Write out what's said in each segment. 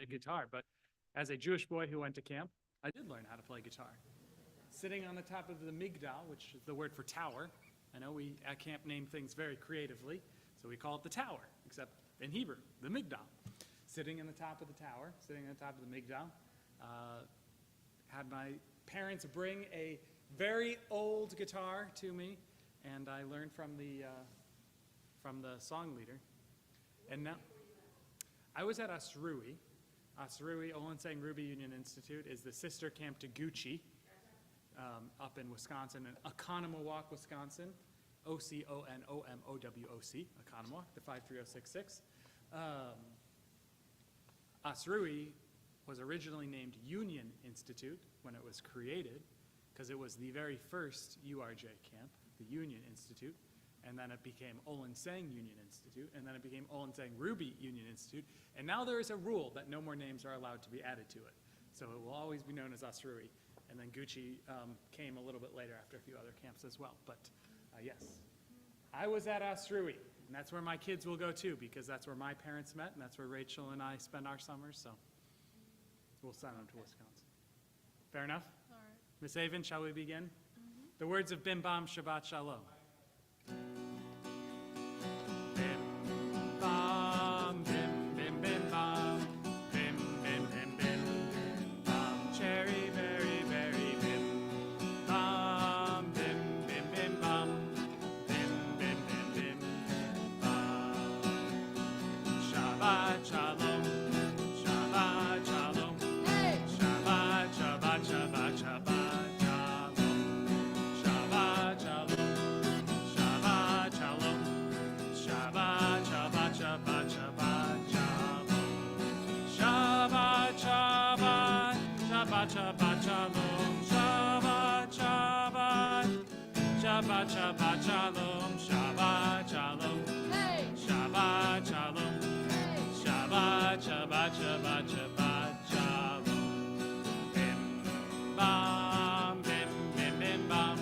play guitar, but as a Jewish boy who went to camp, I did learn how to play guitar. Sitting on the top of the Migdal, which is the word for tower. I know we at camp name things very creatively, so we call it the tower, except in Hebrew, the Migdal. Sitting on the top of the tower, sitting on the top of the Migdal, had my parents bring a very old guitar to me, and I learned from the song leader. And now, I was at Asrui. Asrui, Olenseng Ruby Union Institute, is the sister camp to Gucci, up in Wisconsin, in Oconomowoc, Wisconsin, Oconomowoc, Oconomowoc, the 53066. Asrui was originally named Union Institute when it was created, because it was the very first URJ camp, the Union Institute, and then it became Olenseng Union Institute, and then it became Olenseng Ruby Union Institute, and now there is a rule that no more names are allowed to be added to it. So it will always be known as Asrui, and then Gucci came a little bit later after a few other camps as well, but yes. I was at Asrui, and that's where my kids will go too, because that's where my parents met, and that's where Rachel and I spend our summers, so we'll send them to Wisconsin. Fair enough? All right. Miss Avon, shall we begin? The words of Bim Bam Shabbat Shalom. Bim bam, bim bim bim bam, bim bim bim bim bam, cherry berry berry bim bam, bim bim bim bam, bim bim bim bim bam. Shabbat Shalom, Shabbat Shalom, Hey! Shabbat Shabbat Shabbat Shabbat. Shabbat shalom, Shabbat, Shabbat, Shabbat, Shabbat shalom, Shabbat shalom, Hey! Shabbat shalom, Hey! Shabbat, Shabbat, Shabbat, Shabbat shalom. Bim bam, bim bim bim bam,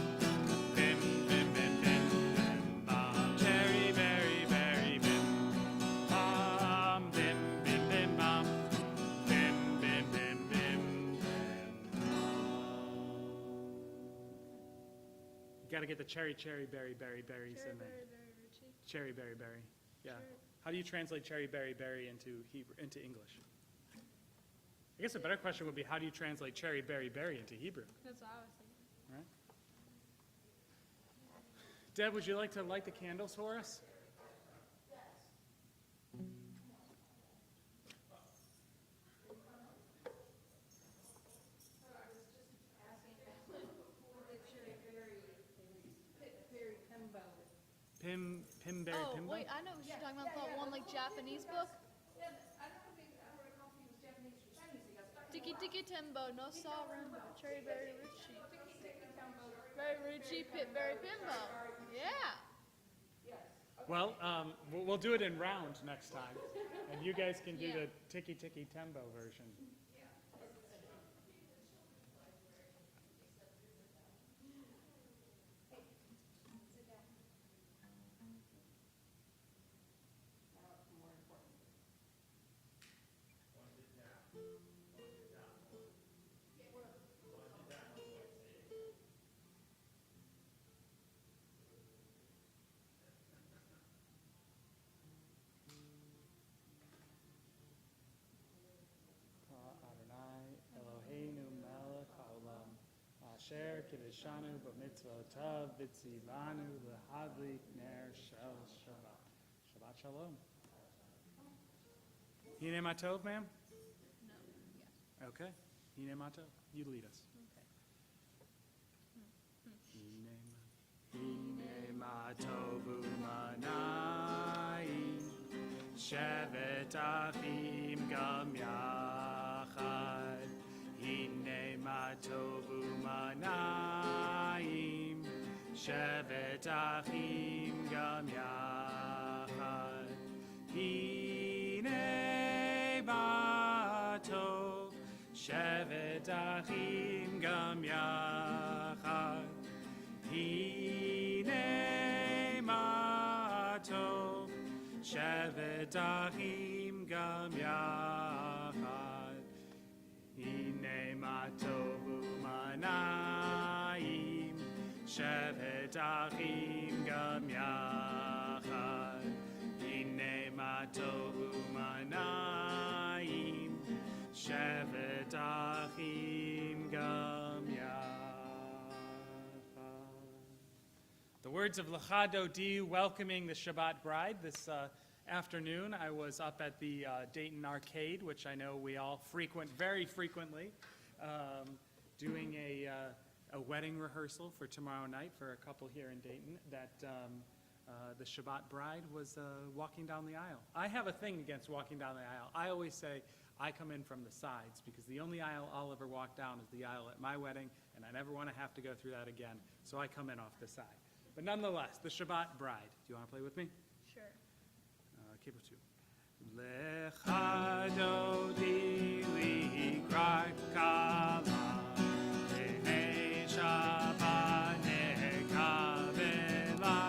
bim bim bim bim bim bam. Cherry berry berry bim bam, bim bim bim bam, bim bim bim bim. Got to get the cherry berry berries in there. Cherry berry berry. Yeah. Cherry. How do you translate cherry berry berry into English? I guess a better question would be, how do you translate cherry berry berry into Hebrew? That's what I was thinking. Right? Deb, would you like to light the candles for us? Pimberry Oh, Pimbo? wait, I know what you're talking about. That one, like, Japanese book. Tiki Tiki Tembo, no saw rainbow, cherry berry ruchi. Berry ruchi, pit berry pimbo. Yeah. Well, we'll do it in round next time, and you guys can do the Tiki Tiki Tembo version. Asher Kiddushanu b'mitzvotav v'tzivanu l'hadlik ner shel Shabbat. Shabbat Shalom. Hine matov, ma'am? No. Yes. Okay. Hine matov. You lead us. Okay. Hine matov u'manayim shevet achim gam yachad. Hine matov u'manayim shevet achim gam yachad. Hine matov shevet achim gam yachad. Hine matov shevet achim gam yachad. Hine matovu manayim, shevet achim gam yachad. Hine matovu manayim, shevet achim gam yachad. The words of Lecha Dodi welcoming the Shabbat bride. This afternoon I was up at the Dayton Arcade, which I know we all frequent very frequently, doing a wedding rehearsal for tomorrow night for a couple here in Dayton, that the Shabbat bride was walking down the aisle. I have a thing against walking down the aisle. I always say I come in from the sides, because the only aisle I'll ever walk down is the aisle at my wedding, and I never want to have to go through that again, so I come in off the side. But nonetheless, the Shabbat bride. Do you want to play with me? Sure. Keep it 2. Lecha dodi likrat kala, B'nei Shabbat nekavela.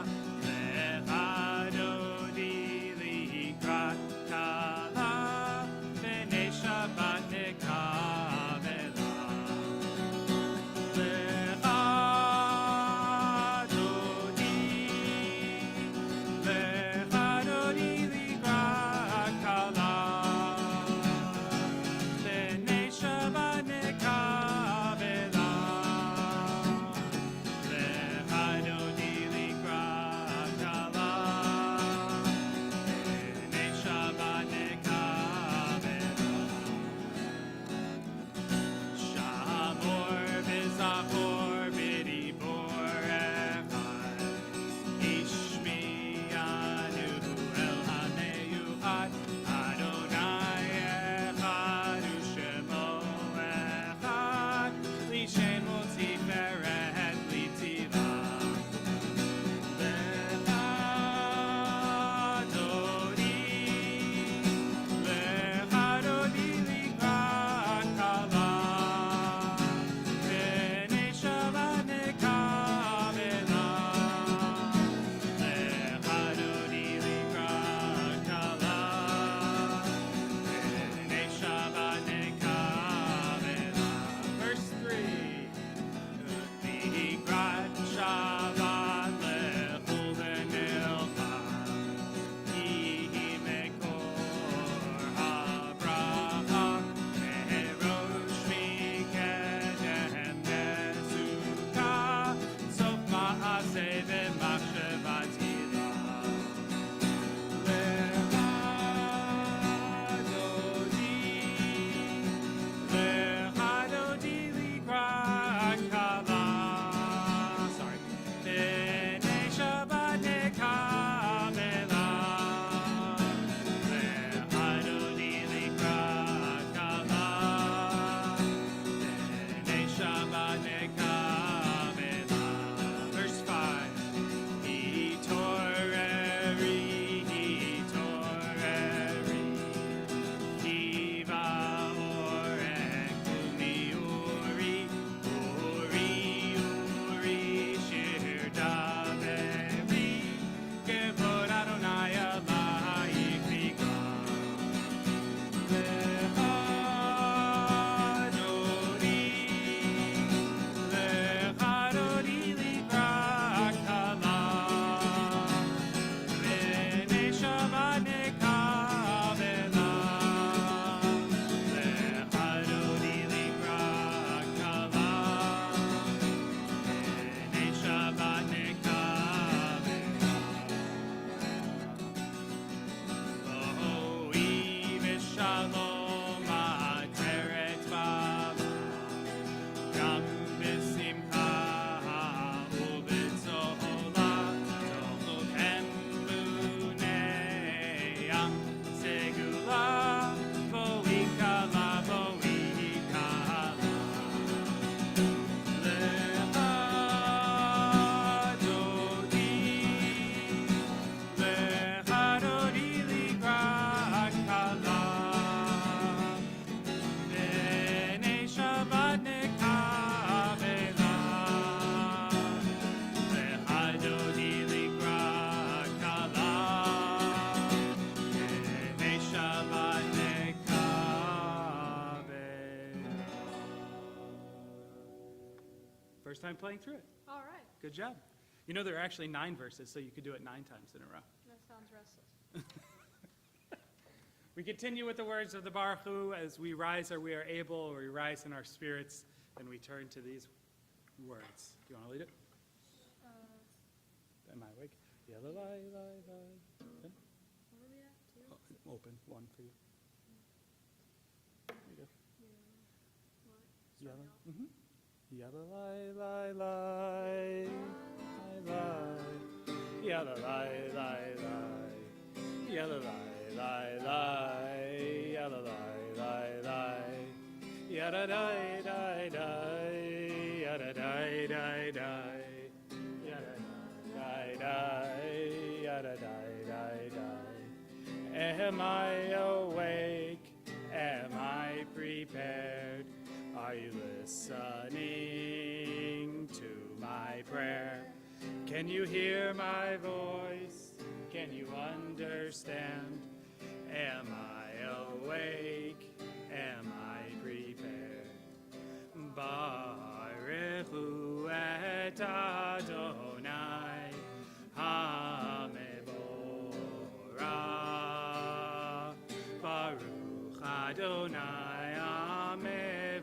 Lecha dodi likrat kala, B'nei Shabbat nekavela. Lecha dodi, Lecha dodi likrat kala, B'nei Shabbat nekavela. Lecha dodi likrat kala, B'nei Shabbat nekavela. Shamor v'zachor b'dibor echad, Ishmiyanu el hameyuchad, Adonai echad u'shemo echad, L'shemo tiferet l'tiva. Lecha dodi, Lecha dodi likrat kala, B'nei Shabbat nekavela. Lecha dodi likrat kala, B'nei Shabbat nekavela. Verse 3. Likrat Shabbat lechol v'nilcha, Yihi mekor habracha, Merosh mikedem nezuka, Sof ma'aseh v'machshava tila. Lecha dodi, Lecha dodi likrat kala, sorry, B'nei Shabbat nekavela. Lecha dodi likrat kala, B'nei Shabbat nekavela. Verse 5. Hitoreri, hitoreri, Kiva orek umiuri, uri, uri, shir daveri, Kevod Adonai alayik v'ikram. Lecha dodi, Lecha dodi likrat kala, B'nei Shabbat nekavela. Lecha dodi likrat kala, B'nei Shabbat nekavela. Oi v'shalom ateret bava, Gam b'simcha u'b'tzola, Tolchem b'nei segula, Bo'ikala, bo'ikala. Lecha dodi, Lecha dodi likrat kala, B'nei Shabbat nekavela. Lecha dodi likrat kala, first time playing through it. All right. Good job. You know, there are actually 9 verses, so you could do it 9 times in a row. That sounds restless. We continue with the words of the Baruch Hu. As we rise or we are able, or we rise in our spirits, and we turn to these words. Do you want to lead it? Am I awake? Yellow, Where are we at? 2? Oh, open, 1 for you. There you go. What? Yellow. Mm-hmm. Yellow, lie, lie, lie, lie, lie. Yellow, lie, lie, lie. Yellow, lie, lie, lie. Yellow, lie, lie, lie. Yada, die, die, die. Yada, die, die, die. Yada, die, die. Yada, die, die, die. Am I awake? Am I prepared? Are you listening to my prayer? Can you hear my voice? Can you understand? Am I awake? Am I prepared? Baruch hu et Adonai Hamevorach. Baruch Adonai Hamevorach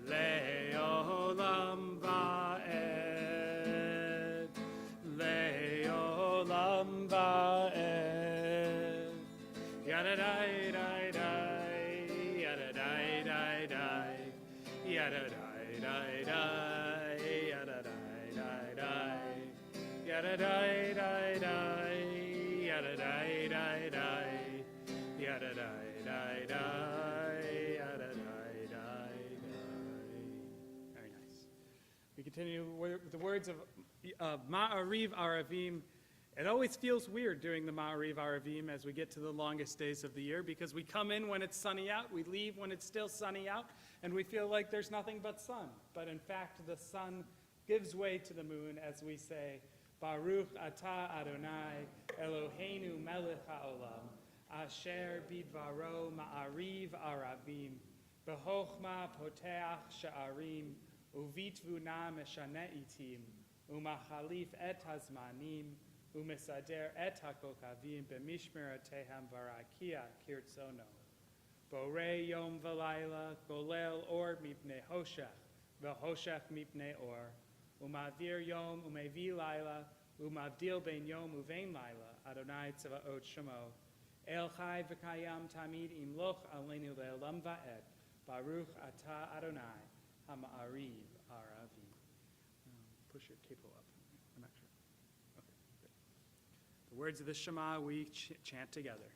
Le'olam va'ed Le'olam va'ed Yada dai dai dai Yada dai dai dai Yada dai dai dai Yada dai dai dai Yada dai dai dai Yada dai dai dai Yada dai dai dai Yada dai dai dai. Very nice. We continue with the words of Ma'ariv Aravim. It always feels weird during the Ma'ariv Aravim as we get to the longest days of the year, because we come in when it's sunny out, we leave when it's still sunny out, and we feel like there's nothing but sun. But in fact, the sun gives way to the moon as we say, Baruch atah Adonai Eloheinu melech haolam, asher bidvaro ma'ariv aravim, bechochma poteach sha'arim, uvitvuna meshane itim, umachalif et hazmanim, umesader et hakokavim, b'mishmeratehem varakia kirtzono. Borei yom v'layla, golel or mipnei hoshech, v'hoshech mipnei or, umavir yom umevi layla, umavdil ben yom uvein layla, Adonai tzavaot shemo, el chai v'kayam tamid imloch aleinu le'olam va'ed, Baruch atah Adonai, hama'ariv aravim. Push your capo up. I'm not sure. Okay, good. The words of the Shema we chant together.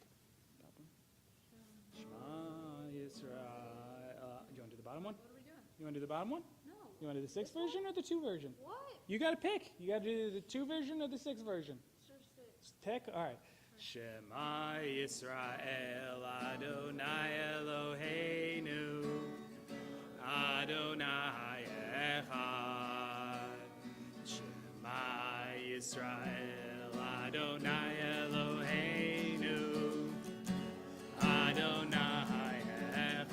Shema Yisrael. You want to do the bottom one? What are we doing? You want to do the bottom one? No. You want to do the 6th version or the 2 version? What? You got to pick. You got to do the 2 version or the 6th version. Sure, 6. Pick? All right. Shema Yisrael Adonai Eloheinu Adonai Echad. Shema Yisrael Adonai Eloheinu Adonai Echad.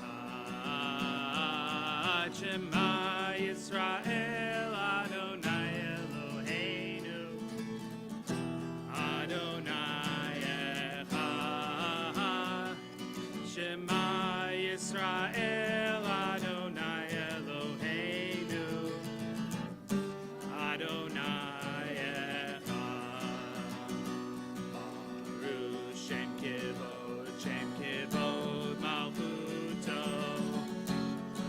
Shema Yisrael Adonai Eloheinu Adonai Echad. Shema Yisrael Adonai Eloheinu Adonai Echad. Baruch Shem Kivod Malchuto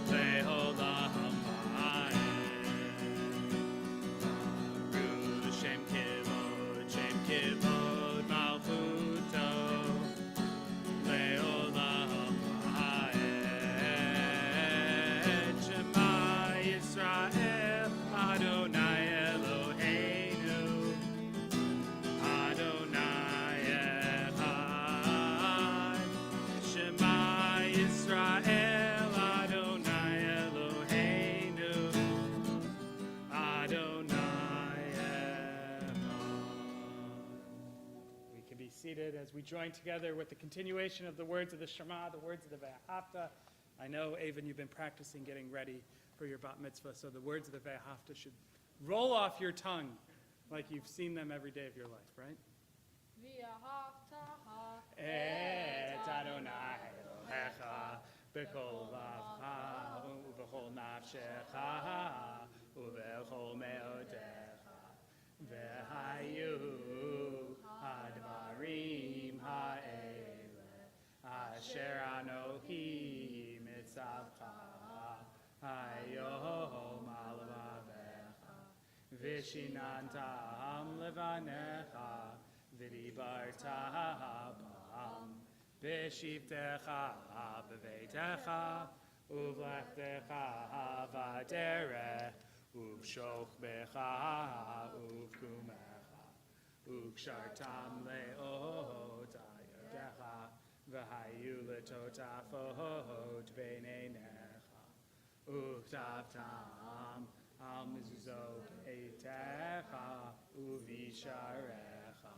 Le'olam va'ed. Baruch Shem Kivod Malchuto Le'olam va'ed. Shema Yisrael Adonai Eloheinu Adonai Echad. Shema Yisrael Adonai Eloheinu Adonai Echad. We can be seated as we join together with the continuation of the words of the Shema, the words of the Ve'ahavta. I know, Avon, you've been practicing getting ready for your bat mitzvah, so the words of the Ve'ahavta should roll off your tongue like you've seen them every day of your life, right? V'ahavtaha Et Adonai Elohecha b'kol lavcha u'b'chol nafshecha u'b'chol me'odecha v'hayu hadvarim ha'ele asher Anochi mitzavcha hayom al vavecha v'shinantam levanecha v'dibarta bam b'shivtecha b'veitecha uvlechtecha v'derech uv'shochbecha uv'kumecha uv'kshartam le'ot ayodecha v'hayu letotafot b'neinecha uv'tavtam al mezuzot eitecha uv'isharecha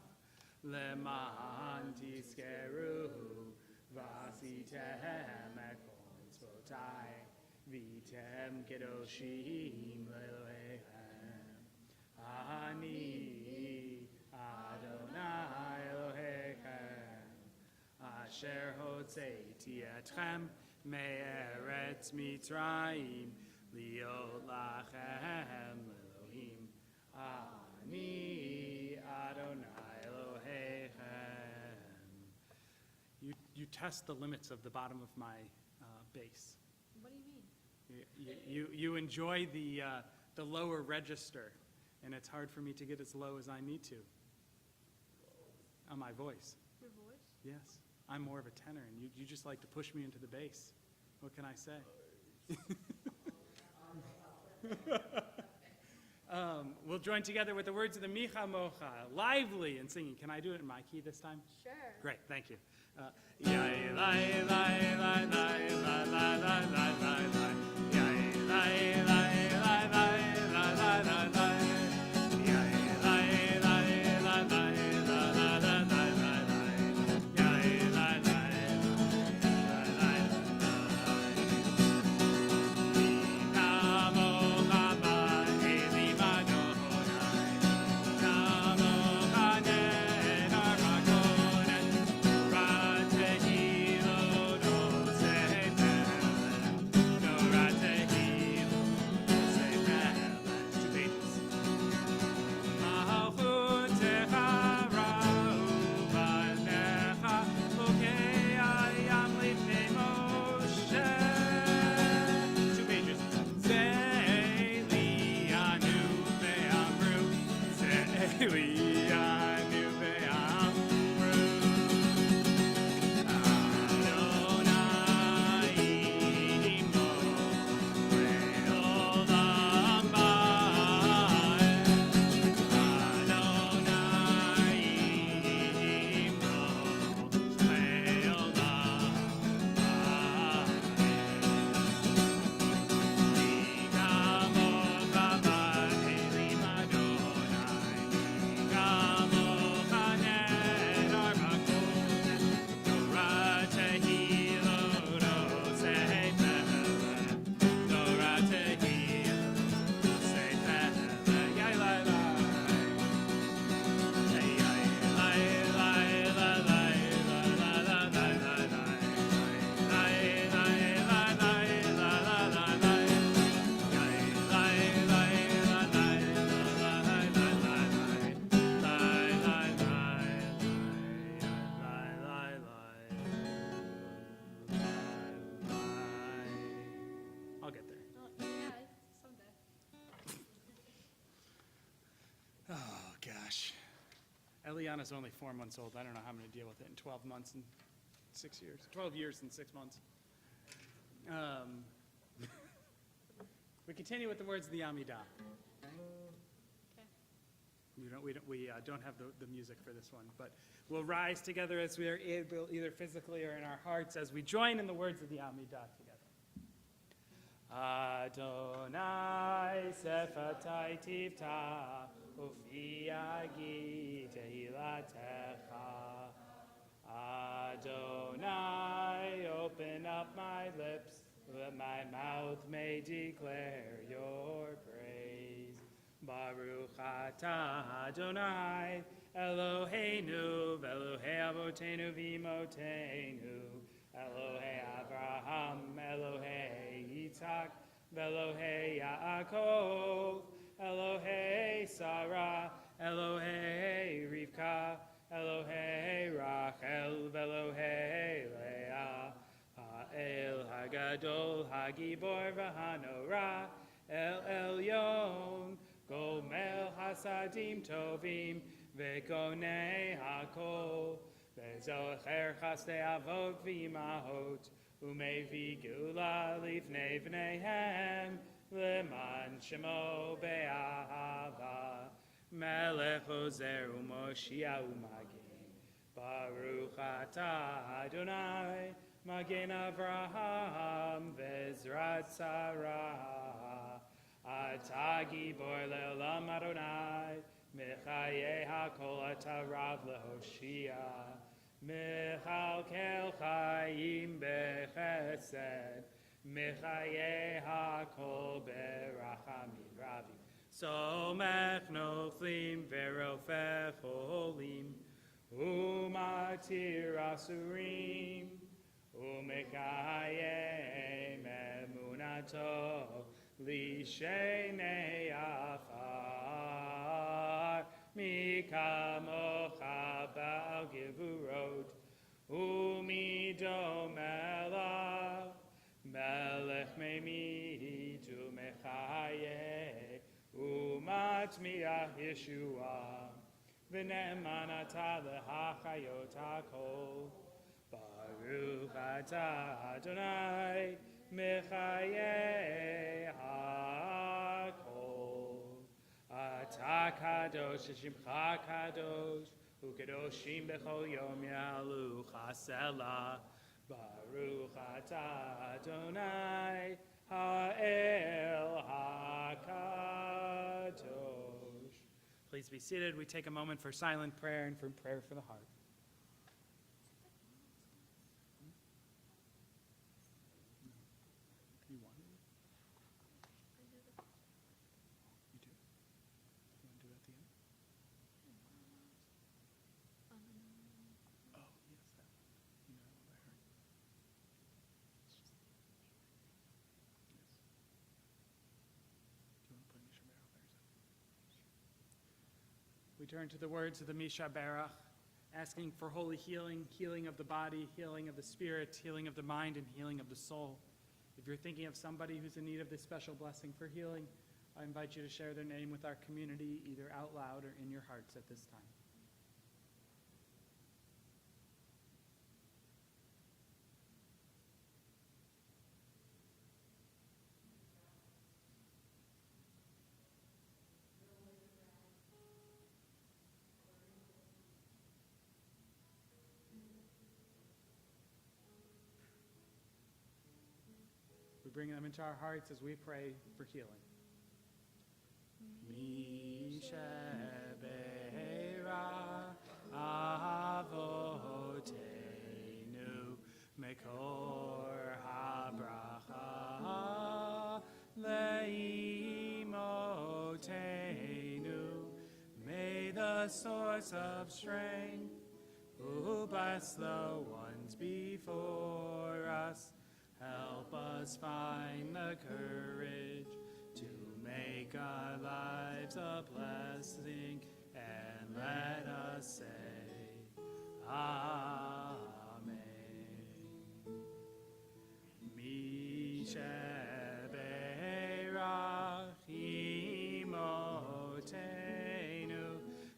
Leman tiskeru vasitem ekol mitzvotai vitem kedoshim lelohechem ani Adonai Elohechem asher hotzeiti etchem me'eretz Mitzrayim liot lachem lelohim ani Adonai You test the limits of the bottom of my bass. What do you mean? You enjoy the lower register, and it's hard for me to get as low as I need to on my voice. Your voice? Yes, I'm more of a tenor, and you just like to push me into the bass. What can I say? We'll join together with the words of the Micha Mocha, lively and singing. Can I do it in my key this time? Sure. Great, thank you. Yai, lai, lai, lai, lai, lai, lai, lai, lai, lai, lai. Yai, lai, lai, lai, lai, lai, lai, lai, lai. Yai, lai, lai, lai, lai, lai, lai, lai, lai, lai, lai. Yai, lai, lai, lai, lai, Eliana's only 4 months old. I don't know how I'm going to deal with it in 12 months and 6 years. 12 years and 6 months. We continue with the words of the Amidah. Okay. We don't have the music for this one, but we'll rise together as we are able, either physically or in our hearts, as we join in the words of the Amidah together. Adonai sefatai tivta ufi agi tehilatecha. Adonai, open up my lips, Let my mouth may declare your praise. Baruch atah Adonai, Eloheinu, Elohei Avotenu v'Imotenu, Elohei Avraham, Elohei Yitzhak, Elohei Yaakov, Elohei Sarah, Elohei Rivka, Elohei Rachel, Elohei Leah, Ha'el Hagadol, Hagibor v'Hanora, El Elyon, Gomel Hasadim Tovim, Vekonei Hakol, Vezocher Chasdei Avot v'Imahot, Umevi Gula Lifnei V'neihem, Leman Shemo Be'ahava, Melech Ozer U'Moshiach U'Magen, Baruch atah Adonai, Magen Avraham, Vezrat Sarah, Atah Gibor Le'olam Adonai, Mechayeh HaKol Atah Rav Lehoshia, Mechalkel Chaim Bechesed, Mechayeh HaKol Berachamim Ravim, Somech Noflim Verofech Olim, Umatir Asurim, Umekayem Emunato, Lishenei Afar, Mikamocha Ba'al Gevurot, Umido Melech, Melech Memit Umechaye, Umatmiach Yeshua, V'ne'eman atah lehachayot hakol, Baruch atah Adonai, Mechayeh hakol. Atah kadosh, Shemcha kadosh, Ukedoshim bechol yom yalu chasela. Baruch atah Adonai, Ha'el hakadosh. Please be seated. We take a moment for silent prayer and for prayer for the heart. You want it? You do? You want to do it at the end? Oh, yes, that one. You know what I heard? Yes. Do you want to put Misha Barach there? We turn to the words of the Misha Barach, asking for holy healing, healing of the body, healing of the spirit, healing of the mind, and healing of the soul. If you're thinking of somebody who's in need of this special blessing for healing, I invite you to share their name with our community, either out loud or in your hearts at this time. We bring them into our hearts as we pray for healing. Misha Be'era Avotenu Mekor HaBracha Le'imotenu. May the source of strength who bless the ones before us help us find the courage to make our lives a blessing, and let us say, Amen. Misheberach imotenu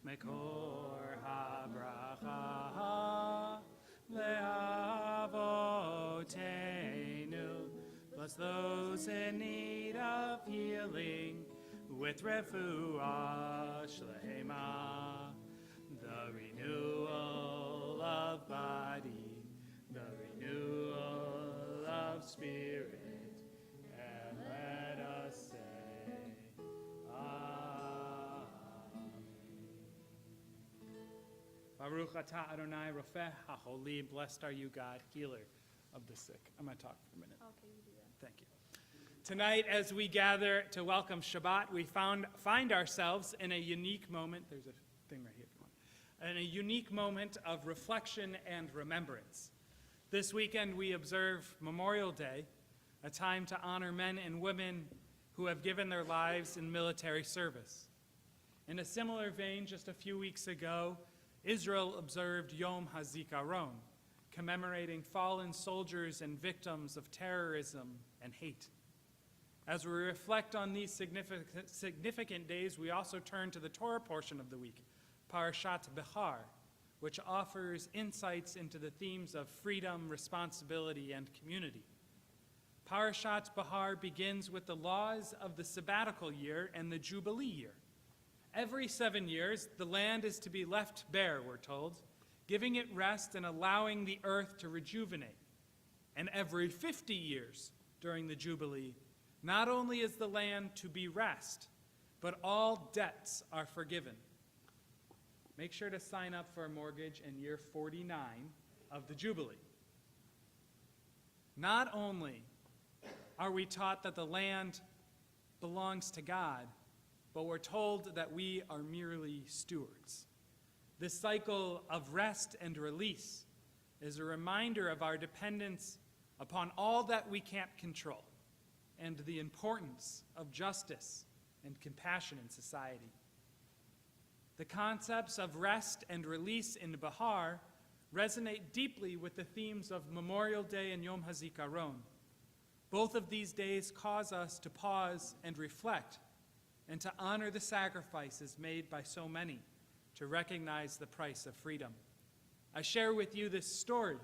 mekor habracha le'avotenu. Bless those in need of healing with refuah shlema, the renewal of body, the renewal of spirit, and let us say, Amen. Baruch atah Adonai Rofeh HaHoli, blessed are you, God, healer of the sick. I'm going to talk for a minute. Okay, you do that. Thank you. Tonight, as we gather to welcome Shabbat, we find ourselves in a unique moment. There's a thing right here if you want. In a unique moment of reflection and remembrance. This weekend, we observe Memorial Day, a time to honor men and women who have given their lives in military service. In a similar vein, just a few weeks ago, Israel observed Yom HaZikaron, commemorating fallen soldiers and victims of terrorism and hate. As we reflect on these significant days, we also turn to the Torah portion of the week, Parashat Behar, which offers insights into the themes of freedom, responsibility, and community. Parashat Behar begins with the laws of the sabbatical year and the Jubilee year. Every 7 years, the land is to be left bare, we're told, giving it rest and allowing the earth to rejuvenate. And every 50 years during the Jubilee, not only is the land to be rest, but all debts are forgiven. Make sure to sign up for a mortgage in year 49 of the Jubilee. Not only are we taught that the land belongs to God, but we're told that we are merely stewards. This cycle of rest and release is a reminder of our dependence upon all that we can't control and the importance of justice and compassion in society. The concepts of rest and release in Behar resonate deeply with the themes of Memorial Day and Yom HaZikaron. Both of these days cause us to pause and reflect and to honor the sacrifices made by so many to recognize the price of freedom. I share with you this story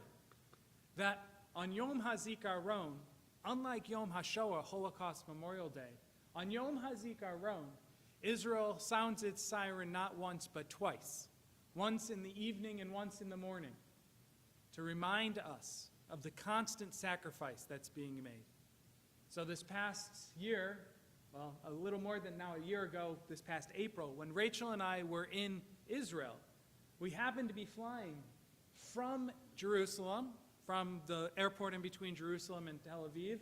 that on Yom HaZikaron, unlike Yom HaShoah, Holocaust Memorial Day, on Yom HaZikaron, Israel sounds its siren not once but twice, once in the evening and once in the morning, to remind us of the constant sacrifice that's being made. So this past year, well, a little more than now a year ago, this past April, when Rachel and I were in Israel, we happened to be flying from Jerusalem, from the airport in between Jerusalem and Tel Aviv,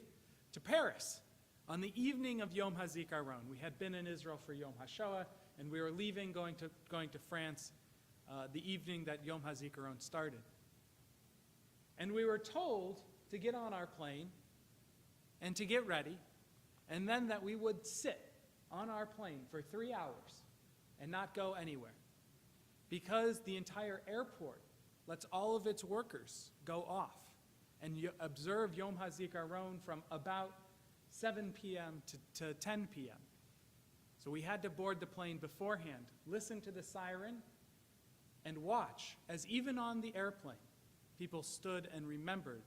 to Paris on the evening of Yom HaZikaron. We had been in Israel for Yom HaShoah, and we were leaving, going to France the evening that Yom HaZikaron started. And we were told to get on our plane and to get ready, and then that we would sit on our plane for 3 hours and not go anywhere, because the entire airport lets all of its workers go off and observe Yom HaZikaron from about 7 p.m. to 10 p.m. So we had to board the plane beforehand, listen to the siren, and watch as even on the airplane, people stood and remembered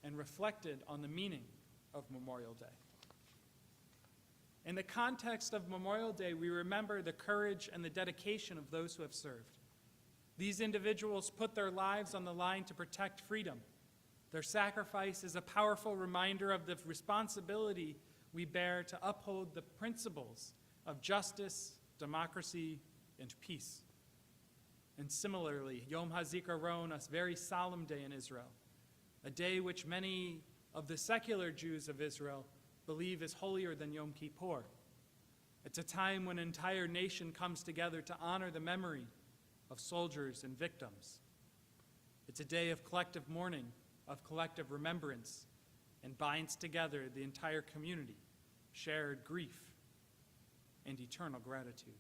and reflected on the meaning of Memorial Day. In the context of Memorial Day, we remember the courage and the dedication of those who have served. These individuals put their lives on the line to protect freedom. Their sacrifice is a powerful reminder of the responsibility we bear to uphold the principles of justice, democracy, and peace. And similarly, Yom HaZikaron, a very solemn day in Israel, a day which many of the secular Jews of Israel believe is holier than Yom Kippur. It's a time when an entire nation comes together to honor the memory of soldiers and victims. It's a day of collective mourning, of collective remembrance, and binds together the entire community, shared grief, and eternal gratitude.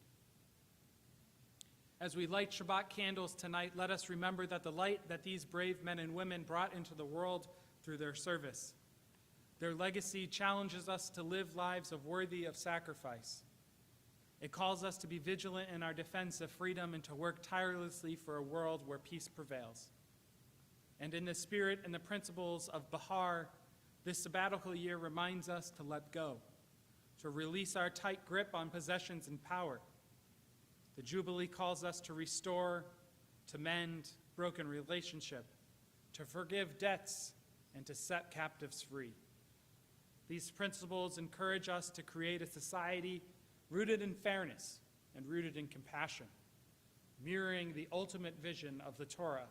As we light Shabbat candles tonight, let us remember that the light that these brave men and women brought into the world through their service. Their legacy challenges us to live lives worthy of sacrifice. It calls us to be vigilant in our defense of freedom and to work tirelessly for a world where peace prevails. And in the spirit and the principles of Behar, this sabbatical year reminds us to let go, to release our tight grip on possessions and power. The Jubilee calls us to restore, to mend broken relationship, to forgive debts, and to set captives free. These principles encourage us to create a society rooted in fairness and rooted in compassion, mirroring the ultimate vision of the Torah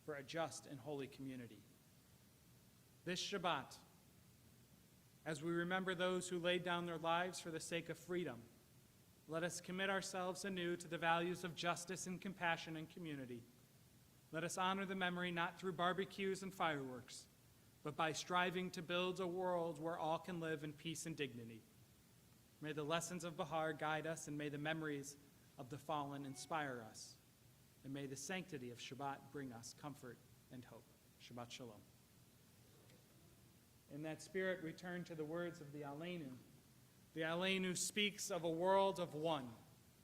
for a just and holy community. This Shabbat, As we remember those who laid down their lives for the sake of freedom, let us commit ourselves anew to the values of justice and compassion and community. Let us honor the memory not through barbecues and fireworks, but by striving to build a world where all can live in peace and dignity. May the lessons of Bahar guide us, and may the memories of the fallen inspire us. And may the sanctity of Shabbat bring us comfort and hope. Shabbat Shalom. In that spirit, we turn to the words of the Aleinu. The Aleinu speaks of a world of one,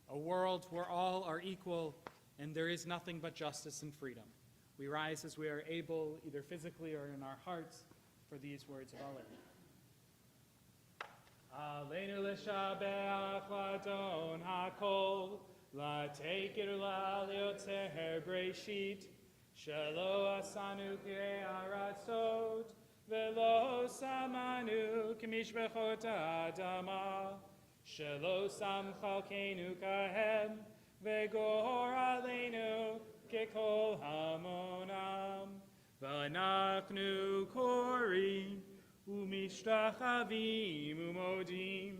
a world where all are equal and there is nothing but justice and freedom. We rise as we are able, either physically or in our hearts, for these words of Aleinu. Aleinu l'shabeach l'adon hakol, la'teker la'liotzer breshit, shelo asanu kirei aratzot, velo samanu k'mishbechot ha'adama, shelo sam chalkeinu kahem, v'gor aleinu kekol hamonam, v'anachnu korim, umishtachavim umodim,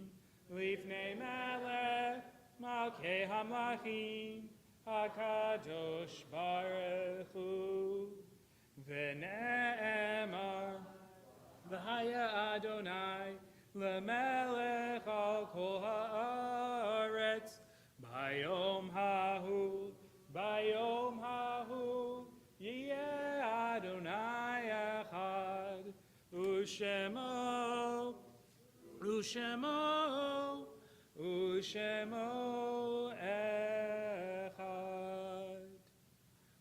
lifnei melech malkei hamlachim, hakadosh baruch hu, v'ne'emar, v'haya Adonai, lemelech al kol haaretz, bayom hahu, yeh Adonai echad, Ushemo echad.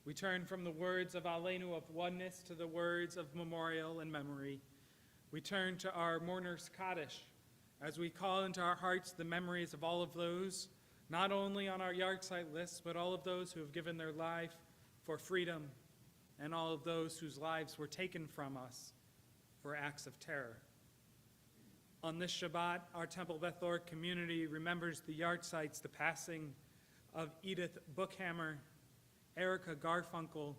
We turn from the words of Aleinu of oneness to the words of memorial and memory. We turn to our mourners' Kaddish as we call into our hearts the memories of all of those, not only on our yahrzeit list, but all of those who have given their life for freedom, and all of those whose lives were taken from us for acts of terror. On this Shabbat, our Temple Beth Or community remembers the yahrzeits, the passing of Edith Bookhammer, Erica Garfunkel,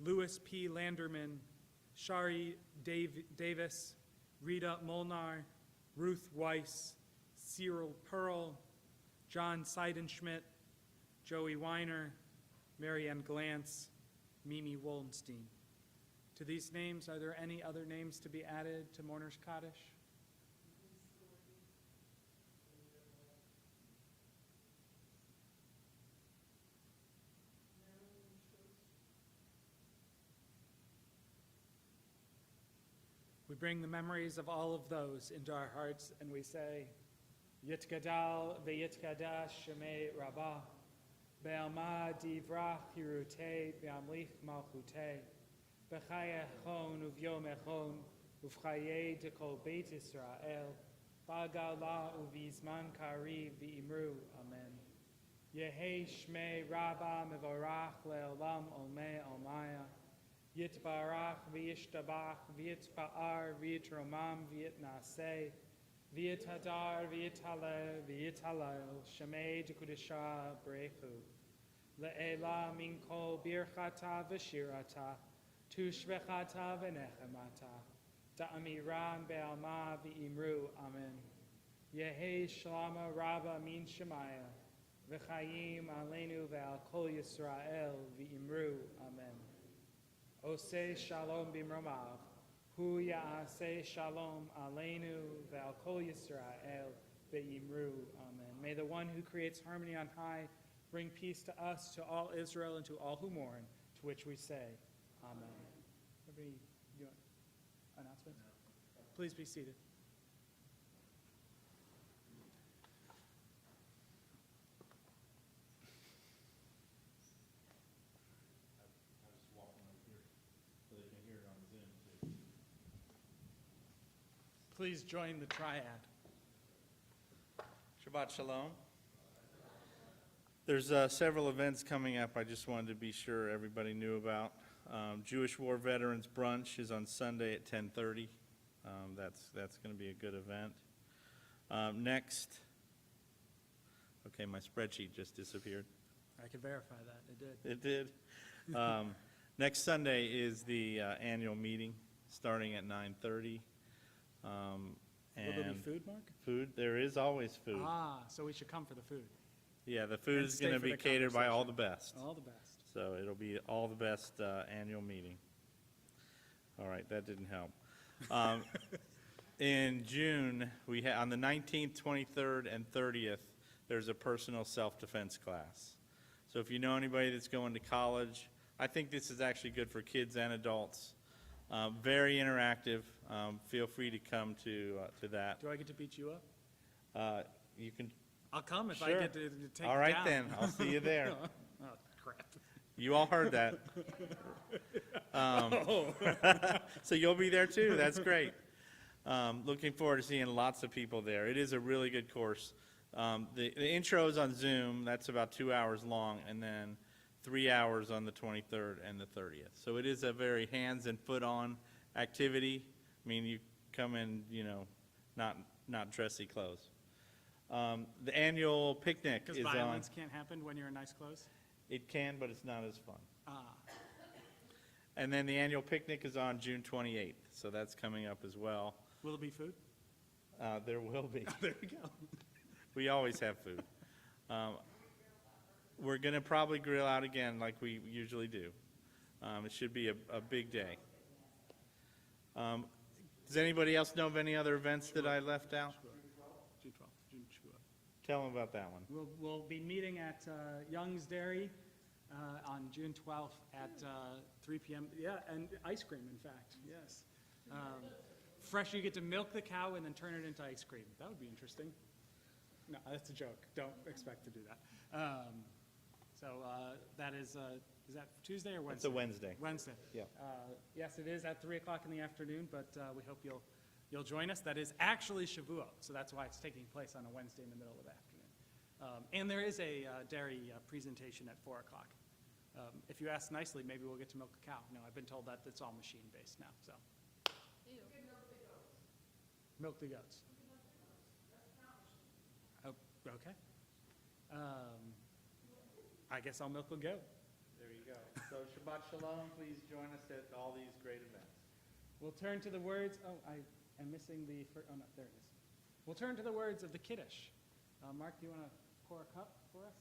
Louis P. Landerman, Shari Davis, Rita Molnar, Ruth Weiss, Cyril Pearl, John Seidenschmidt, Joey Weiner, Marianne Glantz, Mimi Wollenstein. To these names, are there any other names to be added to Mourner's Kaddish? We bring the memories of all of those into our hearts, and we say, Yitgadal ve'yitkadash shemei Rabbah, be'alma divrach hirutei be'amlich malchutei, b'chayechon uvyom echon, uvchayei dekol beit Yisrael, ba'gala uvizman kari v'imru, amen. Yehei shmei Rabbah mevorach le'olam olmei olmaya, Yitbarach v'yishtabach v'yitpa'ar v'yitromam v'yitnaseh v'yithadar v'yithalel shemei dekudesha brechu le'ela min kol birchata v'shirata tushvechata v'nechemata ta'amiran be'alma v'imru amen. Yehei shlama rabba min shemaya v'chayim aleinu ve'al kol Yisrael v'imru amen. Oseh shalom bimromav, hu ya'aseh shalom aleinu ve'al kol Yisrael ve'imru. Amen. May the one who creates harmony on high bring peace to us, to all Israel, and to all who mourn, to which we say, amen. Everybody, you want announcements? Please be seated. Please join the triad. Shabbat Shalom. There's several events coming up I just wanted to be sure everybody knew about. Jewish War Veterans Brunch is on Sunday at 10:30. That's going to be a good event. Next, okay, my spreadsheet just disappeared. I can verify that. It did. It did. Next Sunday is the annual meeting starting at 9:30. Will there be And food, Mark? food, there is always food. Ah, so we should come for the food. Yeah, the food And is stay gonna for be the catered by all the conversation. best. All the best. So it'll be all the best annual meeting. All right, that didn't help. In June, on the 19th, 23rd, and 30th, there's a personal self-defense class. So if you know anybody that's going to college, I think this is actually good for kids and adults. Very interactive. Feel free to come to that. Do I get to beat you up? You can, I'll come if I Sure. get to take all you right down. then, I'll see you there. Oh, crap. You all heard that. So you'll be there too, that's great. Looking forward to seeing lots of people there. It is a really good course. The intro is on Zoom, that's about 2 hours long, and then 3 hours on the 23rd and the 30th. So it is a very hands and foot-on activity. I mean, you come in, not dressy clothes. The annual picnic Because is on. violence can't happen when you're in nice clothes? It can, but it's not as fun. Ah, And then the annual picnic is on June 28th, so that's coming up as well. will it be food? There will be. There we go. We always have food. We're gonna probably grill out again like we usually do. It should be a big day. Does anybody else know of any other events that I left out? June 12th, June 12th. Tell them about that one. We'll be meeting at Young's Dairy on June 12th at 3 p.m. Yeah, and ice cream, in fact, yes. Fresh, you get to milk the cow and then turn it into ice cream. That would be interesting. No, that's a joke. Don't expect to do that. That is that Tuesday or Wednesday? It's a Wednesday. Wednesday. Yeah. Yes, it is at 3 o'clock in the afternoon, but we hope you'll join us. That is actually Shavuot, so that's why it's taking place on a Wednesday in the middle of the afternoon. And there is a dairy presentation at 4 o'clock. If you ask nicely, maybe we'll get to milk a cow. No, I've been told that it's all machine-based now, so. Ew. Milk the goats. Oh, okay. I guess I'll milk a goat. There you go. So Shabbat Shalom, please join us at all these great events. We'll turn to the words, I am missing the, oh no, there it is. We'll turn to the words of the Kiddush. Mark, do you want to pour a cup for us?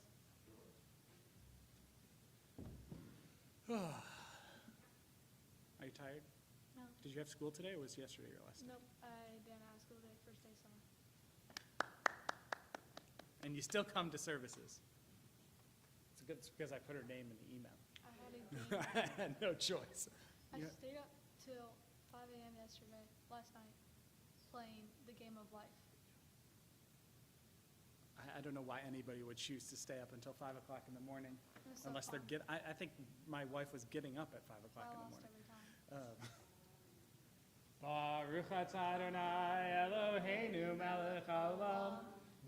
Are you tired? No. Did you have school today, or was yesterday your last day? Nope. I didn't have school today. First day summer. And you still come to services? It's good because I put her name in the email. I had a game. I had no choice. I You- stayed up till 5 a.m. last night, playing the game of life. I don't know why anybody would choose to stay up until 5 o'clock in the morning, It was so unless they're fun. I think my wife was getting up at 5 I o'clock in the lost morning. every time. Baruch atah Adonai Eloheinu melech haolam,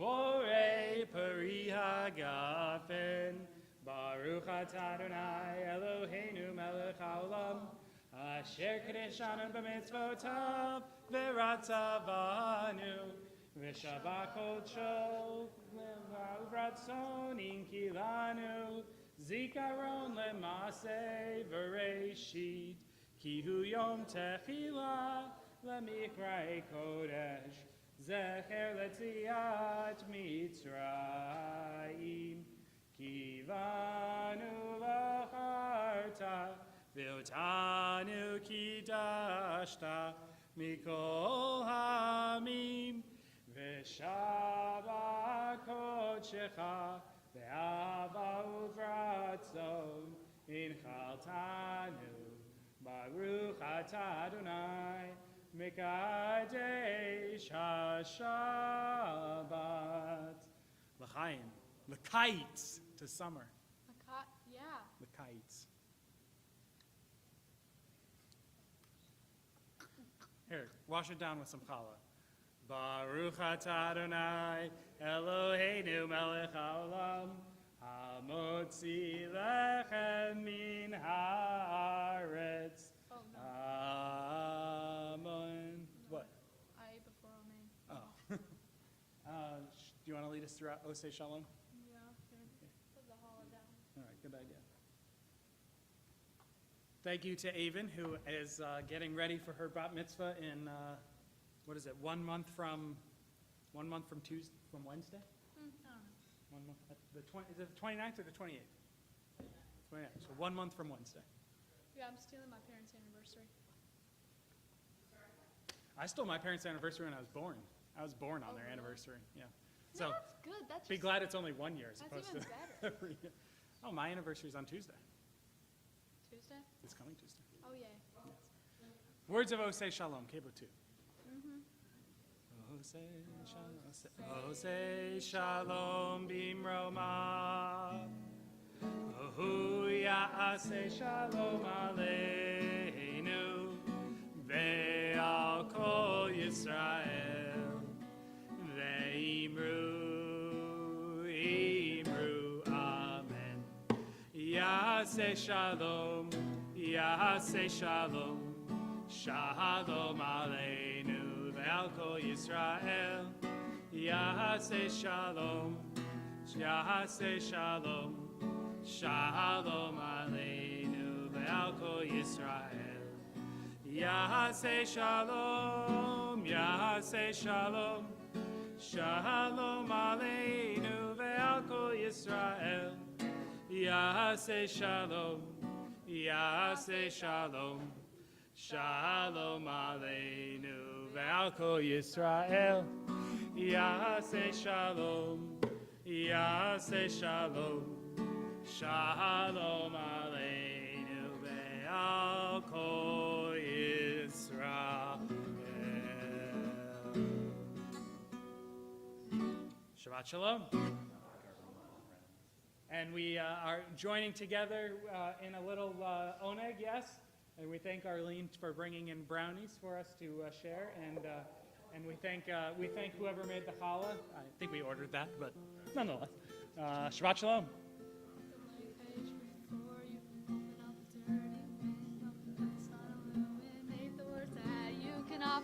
borei peri hagafen. Baruch atah Adonai Eloheinu melech haolam, asher kadeshanu b'mitzvotav v'ratzavanu v'shavach kodsho v'ratzon inkilanu zikaron lemaseh v'reishit. Ki hu yom techila lemikrai kodesh zecher letziat Mitzrayim ki vanu lacharta v'otanu kidashta mikol hamim v'shava kodshecha ve'ava uvratzon inchaltanu Baruch atah Adonai, Mekadesh HaShabbat. L'chaim, l'kites, to summer, Yeah. l'kites. Here, wash it down with some challah. Baruch atah Adonai, Eloheinu melech haolam, hamotzi lechem min haaretz. Oh no. Amen. What? I ate before Amen. Oh. Do you want to lead us through Oseh Shalom? Yeah. Put the hollow down. All right, good idea. Thank you to Avon, who is getting ready for her bat mitzvah in what is it, 1 month from Tuesday, from Wednesday? I don't know. 1 month, is it the 29th or the 28th? 29th, so 1 month from Wednesday. Yeah, I'm stealing my parents' anniversary. I stole my parents' anniversary when I was born. I was born on their anniversary, yeah. So No, that's good. That's be just, glad it's only 1 year as That's opposed even to better. every year. Oh, my anniversary's on Tuesday. Tuesday. It's coming Tuesday. Oh yay. Words of Ose Shalom, Cable 2. Ose Shalom Bimroma. Ohu Ya'ase Shalom Aleinu. Ve'al Kol Yisrael. Ve'imru, Amen. Ya'ase Shalom, Ya'ase Shalom. Shalom Aleinu ve'al kol Yisrael. Ya'aseh Shalom, Ya'aseh Shalom. Shalom Aleinu ve'al kol Yisrael. Ya'aseh Shalom, Ya'aseh Shalom. Shalom Aleinu ve'al kol Yisrael. Ya'aseh Shalom, Ya'aseh Shalom. Shalom Aleinu ve'al kol Yisrael. Ya'aseh Shalom, Ya'aseh Shalom. Shalom Aleinu ve'al kol Yisrael. Shabbat Shalom. And we are joining together in a little oneg, yes? And we thank Arlene for bringing in brownies for us to share, and we thank whoever made the challah. I think we ordered that, but nonetheless, Shabbat Shalom.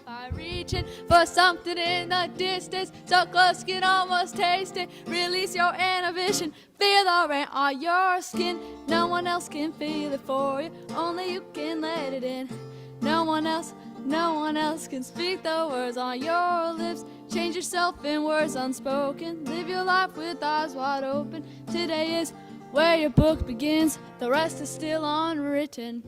By reaching for something in the distance, so close you can almost taste it. Release your inhibition, feel the rain on your skin. No one else can feel it for you, only you can let it in. No one else can speak the words on your lips. Change yourself in words unspoken. Live your life with eyes wide open. Today is where your book begins, the rest is still unwritten.